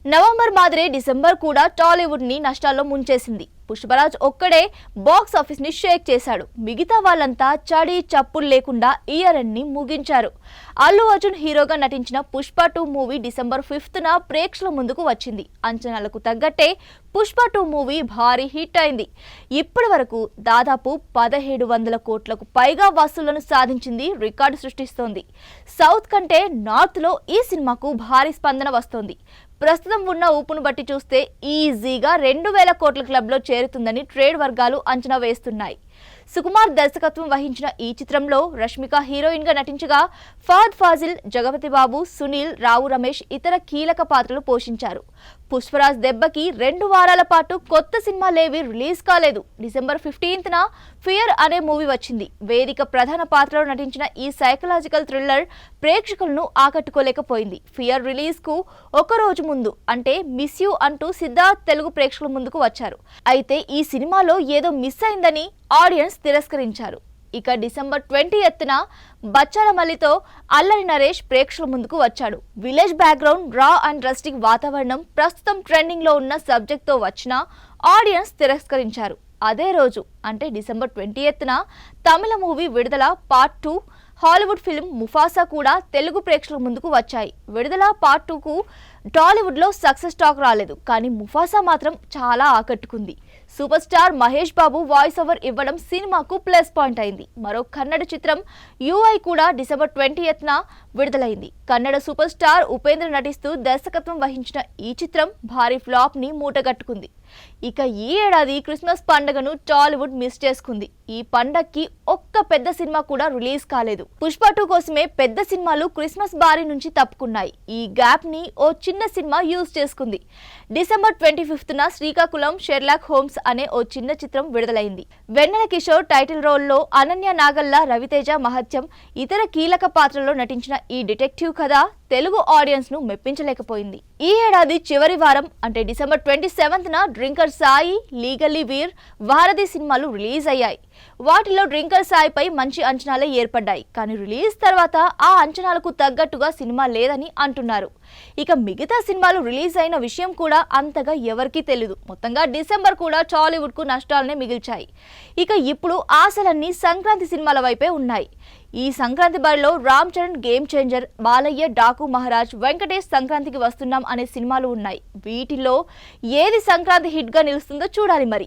November మాదిరే December కూడా టాలీవుడ్ ని నష్టాల్లో ముంచేసింది. పుష్పరాజ్ ఒక్కడే బాక్స్ ఆఫీస్ ని షేక్ చేశాడు. మిగతా వాళ్ళంతా చడి చప్పులు లేకుండా ఇయర్ ఎండ్ ని ముగించారు. అల్లు అర్జున్ హీరోగా నటించిన పుష్ప 2 మూవీ డిసెంబర్ 5న ప్రేక్షకుల ముందుకు వచ్చింది. అంచనాలకు తగ్గట్టే పుష్ప 2 మూవీ భారీ హిట్ అయింది. ఇప్పటి వరకు దాదాపు 1700 కోట్లకు పైగా వసూళ్లను సాధించింది, రికార్డు సృష్టిస్తోంది. సౌత్ కంటే నార్త్ లో ఈ సినిమాకు భారీ స్పందన వస్తోంది. ప్రస్తుతం ఉన్న ఊపును బట్టి చూస్తే ఈజీగా 2000 కోట్ల క్లబ్లో చేరుతుందని ట్రేడ్ వర్గాలు అంచనా వేస్తున్నాయి. సుకుమార్ దర్శకత్వం వహించిన ఈ చిత్రంలో రష్మిక హీరోయిన్ గా నటించగా ఫహద్ ఫాజిల్, జగపతి బాబు, సునీల్, రావు రమేష్ ఇతర కీలక పాత్రలు పోషించారు. పుష్పరాజ్ దెబ్బకి 2 వారాల పాటు కొత్త సినిమాలేవి రిలీజ్ కాలేదు. డిసెంబర్ 15న ఫియర్ అనే మూవీ వచ్చింది. వేదిక ప్రధాన పాత్రలో నటించిన ఈ సైకలాజికల్ థ్రిల్లర్ ప్రేక్షకులను ఆకట్టుకోలేకపోయింది. ఫియర్ రిలీజ్ కు ఒక రోజు ముందు అంటే మిస్ యూ అంటూ సిద్ధార్థ్ తెలుగు ప్రేక్షకుల ముందుకు వచ్చారు. అయితే ఈ సినిమాలో ఏదో మిస్ అయిందని ఆడియన్స్ తిరస్కరించారు. ఇక డిసెంబర్ 20న బచ్చాల మల్లితో అల్లరి నరేష్ ప్రేక్షకుల ముందుకు వచ్చాడు. విలేజ్ బ్యాక్గ్రౌండ్, రా అండ్ రస్టిక్ వాతావరణం ప్రస్తుతం ట్రెండింగ్ లో ఉన్న సబ్జెక్ట్ తో వచ్చిన ఆడియన్స్ తిరస్కరించారు. అదే రోజు అంటే డిసెంబర్ 20న తమిళ మూవీ విడుదల పార్ట్ 2, హాలీవుడ్ ఫిల్మ్ ముఫాసా కూడా తెలుగు ప్రేక్షకుల ముందుకు వచ్చాయి. విడుదల పార్ట్ 2కు టాలీవుడ్ లో సక్సెస్ టాక్ రాలేదు, కానీ ముఫాసా మాత్రం చాలా ఆకట్టుకుంది. Super star Mahesh Babu voice over ఇవ్వడం సినిమాకు ప్లస్ పాయింట్ అయింది. మరో కన్నడ చిత్రం యూఐ కూడా డిసెంబర్ 20న విడుదలైంది. కన్నడ సూపర్ స్టార్ ఉపేంద్ర నటిస్తూ దర్శకత్వం వహించిన ఈ చిత్రం భారీ ఫ్లాప్ ని మూటగట్టుకుంది. ఇక ఈ ఏడాది క్రిస్మస్ పండుగను టాలీవుడ్ మిస్ చేసుకుంది. ఈ పండక్కి ఒక్క పెద్ద సినిమా కూడా రిలీజ్ కాలేదు. పుష్ప 2 కోసమే పెద్ద సినిమాలు క్రిస్మస్ బారి నుంచి తప్పుకున్నాయి. ఈ గ్యాప్ ని ఓ చిన్న సినిమా యూజ్ చేసుకుంది. డిసెంబర్ 25న శ్రీకాకుళం షెర్లాక్ హోమ్స్ అనే ఓ చిన్న చిత్రం విడుదలైంది. వెన్నెల కిషోర్ టైటిల్ రోల్లో, అనన్య నాగల్ల, రవితేజ మహత్యం ఇతర కీలక పాత్రల్లో నటించిన ఈ డిటెక్టివ్ కథ తెలుగు ఆడియన్స్ ను మెప్పించలేకపోయింది. ఈ ఏడాది చివరి వారం అంటే డిసెంబర్ 27న డ్రింకర్ సాయి, లీగల్లీ వీర్, వారధి సినిమాలు రిలీజ్ అయ్యాయి. వాటిలో డ్రింకర్ సాయిపై మంచి అంచనాలే ఏర్పడ్డాయి, కానీ రిలీజ్ తర్వాత ఆ అంచనాలకు తగ్గట్టుగా సినిమా లేదని అంటున్నారు. ఇక మిగతా సినిమాలు రిలీజ్ అయిన విషయం కూడా అంతగా ఎవరికీ తెలియదు. మొత్తంగా డిసెంబర్ కూడా టాలీవుడ్ కు నష్టాలనే మిగిల్చాయి. ఇక ఇప్పుడు ఆశలన్నీ సంక్రాంతి సినిమాల వైపే ఉన్నాయి. ఈ సంక్రాంతి బరిలో రామ్ చరణ్ గేమ్ చేంజర్, బాలయ్య డాకు మహారాజ్, వెంకటేష్ సంక్రాంతికి వస్తున్నాం అనే సినిమాలు ఉన్నాయి. వీటిలో ఏది సంక్రాంతి హిట్ గా నిలుస్తుందో చూడాలి మరి.